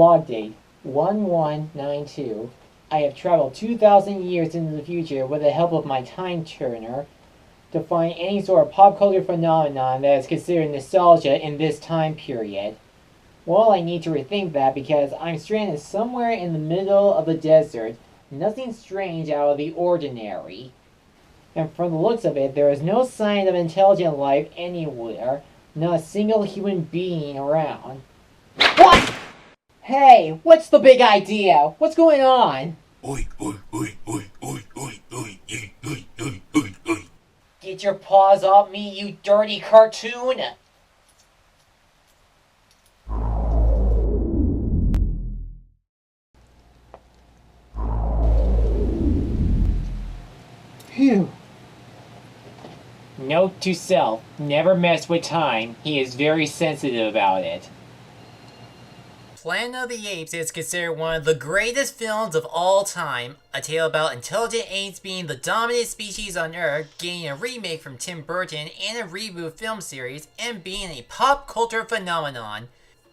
Log date 1192. I have traveled 2,000 years into the future with the help of my time turner to find any sort of pop culture phenomenon that is considered nostalgia in this time period. Well, I need to rethink that because I'm stranded somewhere in the middle of the desert. Nothing strange out of the ordinary. And from the looks of it, there is no sign of intelligent life anywhere. Not a single human being around. What? Hey, what's the big idea? What's going on? Oi, oi, oi, oi, oi, oi, oi, oi, oi, oi, oi, oi. Get your paws off me, you dirty cartoon! Phew. Note to self, never mess with time. He is very sensitive about it. Planet of the Apes is considered one of the greatest films of all time. A tale about intelligent apes being the dominant species on Earth, getting a remake from Tim Burton and a reboot film series, and being a pop culture phenomenon.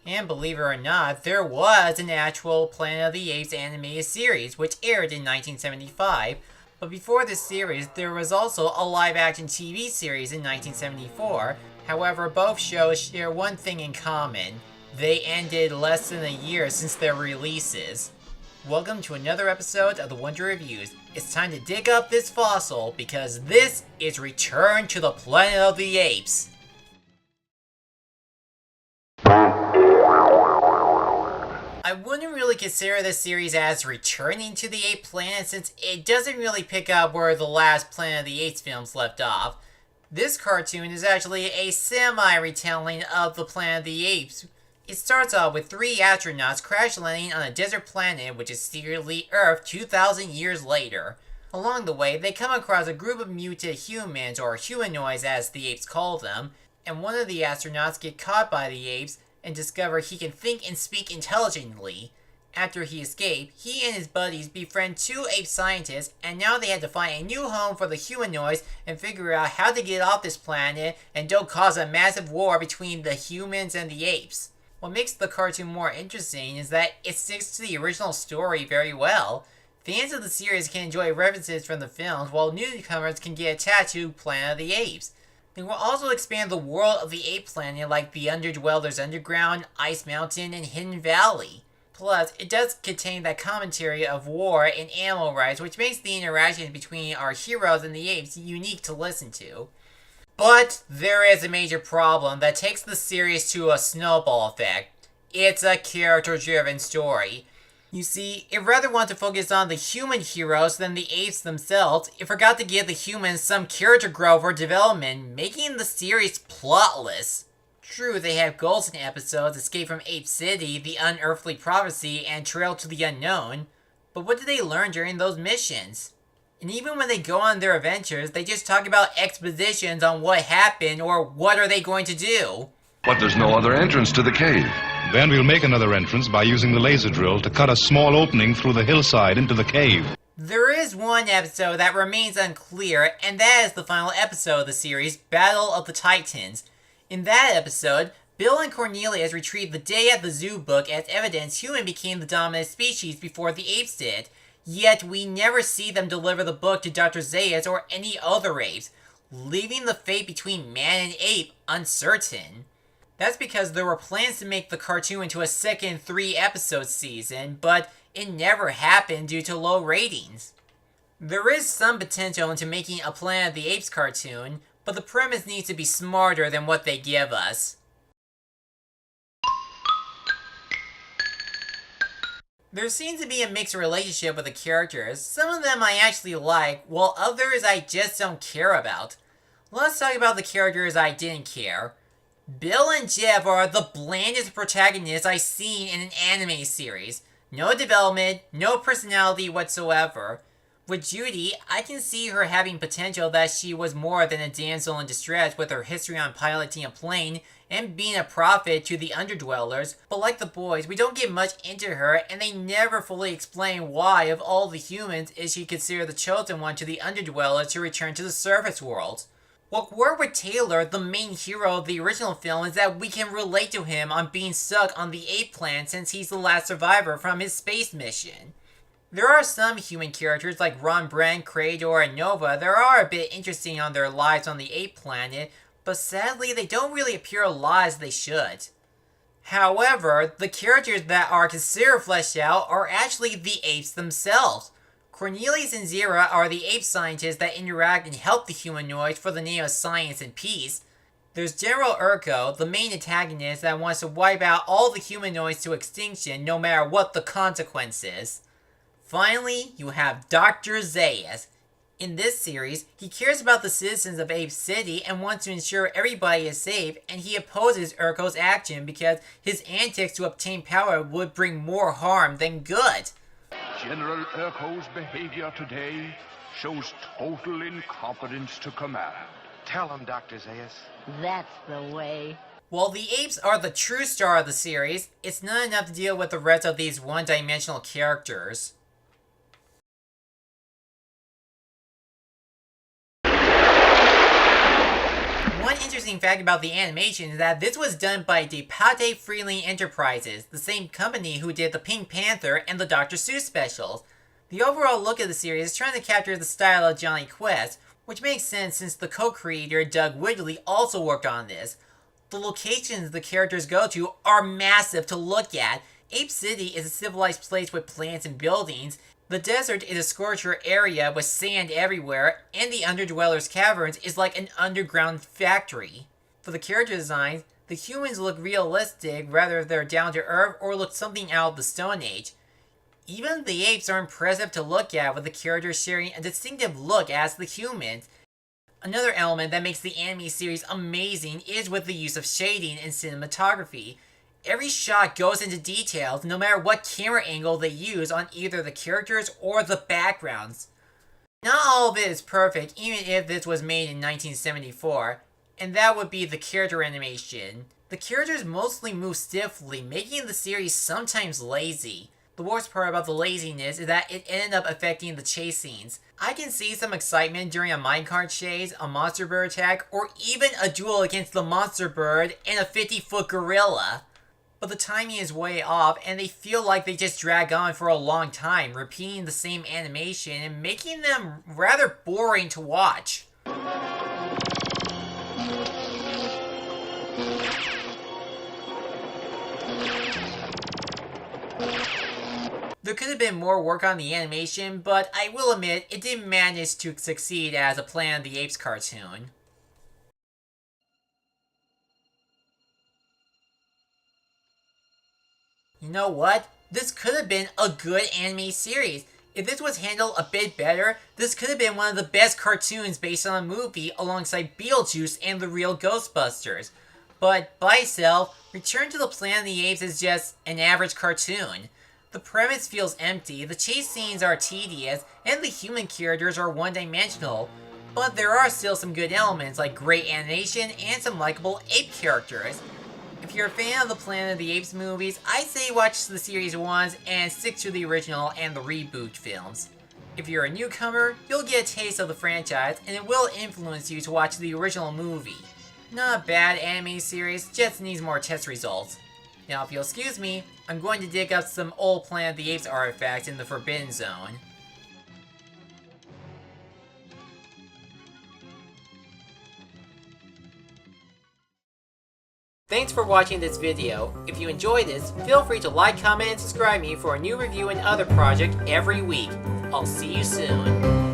And believe it or not, there was an actual Planet of the Apes animated series, which aired in 1975. But before this series, there was also a live-action TV series in 1974. However, both shows share one thing in common. They ended less than a year since their releases. Welcome to another episode of the Wonder Reviews. It's time to dig up this fossil because this is Return to the Planet of the Apes. I wouldn't really consider this series as returning to the Ape Planet since it doesn't really pick up where the last Planet of the Apes films left off. This cartoon is actually a semi-retelling of the Planet of the Apes. It starts off with three astronauts crash landing on a desert planet which is secretly Earth 2,000 years later. Along the way, they come across a group of mutant humans, or humanoids as the apes call them, and one of the astronauts gets caught by the apes and discover he can think and speak intelligently. After he escapes, he and his buddies befriend two ape scientists, and now they have to find a new home for the humanoids and figure out how to get off this planet and don't cause a massive war between the humans and the apes. What makes the cartoon more interesting is that it sticks to the original story very well. Fans of the series can enjoy references from the films, while newcomers can get attached to Planet of the Apes. They will also expand the world of the ape planet like the Underdwellers Underground, Ice Mountain, and Hidden Valley. Plus, it does contain that commentary of war and animal rights, which makes the interaction between our heroes and the apes unique to listen to. But there is a major problem that takes the series to a snowball effect. It's a character-driven story. You see, it rather wanted to focus on the human heroes than the apes themselves. It forgot to give the humans some character growth or development, making the series plotless. True, they have golden episodes, Escape from Ape City, The Unearthly Prophecy, and Trail to the Unknown. But what did they learn during those missions? And even when they go on their adventures, they just talk about expositions on what happened or what are they going to do. But there's no other entrance to the cave. Then we'll make another entrance by using the laser drill to cut a small opening through the hillside into the cave. There is one episode that remains unclear, and that is the final episode of the series, Battle of the Titans. In that episode, Bill and Cornelius retrieve the Day at the Zoo book as evidence human became the dominant species before the apes did. Yet we never see them deliver the book to Dr. Zaius or any other apes, leaving the fate between man and ape uncertain. That's because there were plans to make the cartoon into a second 3-episode season, but it never happened due to low ratings. There is some potential into making a Planet of the Apes cartoon, but the premise needs to be smarter than what they give us. There seems to be a mixed relationship with the characters. Some of them I actually like, while others I just don't care about. Let's talk about the characters I didn't care. Bill and Jeff are the blandest protagonists I've seen in an anime series. No development, no personality whatsoever. With Judy, I can see her having potential that she was more than a damsel in distress with her history on piloting a plane and being a prophet to the Underdwellers, but like the boys, we don't get much into her and they never fully explain why of all the humans is she considered the chosen one to the Underdwellers to return to the surface world. What worked with Taylor, the main hero of the original film, is that we can relate to him on being stuck on the ape planet since he's the last survivor from his space mission. There are some human characters like Ron Brent, Krator, and Nova that are a bit interesting on their lives on the ape planet, but sadly they don't really appear a lot as they should. However, the characters that are considered fleshed out are actually the apes themselves. Cornelius and Zira are the ape scientists that interact and help the humanoids for the name of science and peace. There's General Urko, the main antagonist that wants to wipe out all the humanoids to extinction no matter what the consequences. Finally, you have Dr. Zaius. In this series, he cares about the citizens of Ape City and wants to ensure everybody is safe, and he opposes Urko's action because his antics to obtain power would bring more harm than good. General Urko's behavior today shows total incompetence to command. Tell him, Dr. Zaius. That's the way. While the apes are the true star of the series, it's not enough to deal with the rest of these one-dimensional characters. One interesting fact about the animation is that this was done by DePate Freeling Enterprises, the same company who did the Pink Panther and the Dr. Seuss specials. The overall look of the series is trying to capture the style of Johnny Quest, which makes sense since the co-creator Doug Whitley also worked on this. The locations the characters go to are massive to look at. Ape City is a civilized place with plants and buildings. The desert is a scorcher area with sand everywhere, and the Underdwellers' Caverns is like an underground factory. For the character designs, the humans look realistic, whether they're down to earth or look something out of the Stone Age. Even the apes are impressive to look at, with the characters sharing a distinctive look as the humans. Another element that makes the anime series amazing is with the use of shading and cinematography. Every shot goes into details, no matter what camera angle they use on either the characters or the backgrounds. Not all of it is perfect, even if this was made in 1974, and that would be the character animation. The characters mostly move stiffly, making the series sometimes lazy. The worst part about the laziness is that it ended up affecting the chase scenes. I can see some excitement during a minecart chase, a monster bird attack, or even a duel against the monster bird and a 50-foot gorilla. But the timing is way off, and they feel like they just drag on for a long time, repeating the same animation and making them rather boring to watch. There could have been more work on the animation, but I will admit it didn't manage to succeed as a Planet of the Apes cartoon. You know what? This could have been a good anime series. If this was handled a bit better, this could have been one of the best cartoons based on a movie alongside Beetlejuice and the real Ghostbusters. But by itself, Return to the Planet of the Apes is just an average cartoon. The premise feels empty, the chase scenes are tedious, and the human characters are one-dimensional. But there are still some good elements like great animation and some likable ape characters. If you're a fan of the Planet of the Apes movies, I say watch the series once and stick to the original and the reboot films. If you're a newcomer, you'll get a taste of the franchise and it will influence you to watch the original movie. Not a bad anime series, just needs more test results. Now if you'll excuse me, I'm going to dig up some old Planet of the Apes artifacts in the Forbidden Zone. Thanks for watching this video. If you enjoyed this, feel free to like, comment, and subscribe me for a new review and other project every week. I'll see you soon.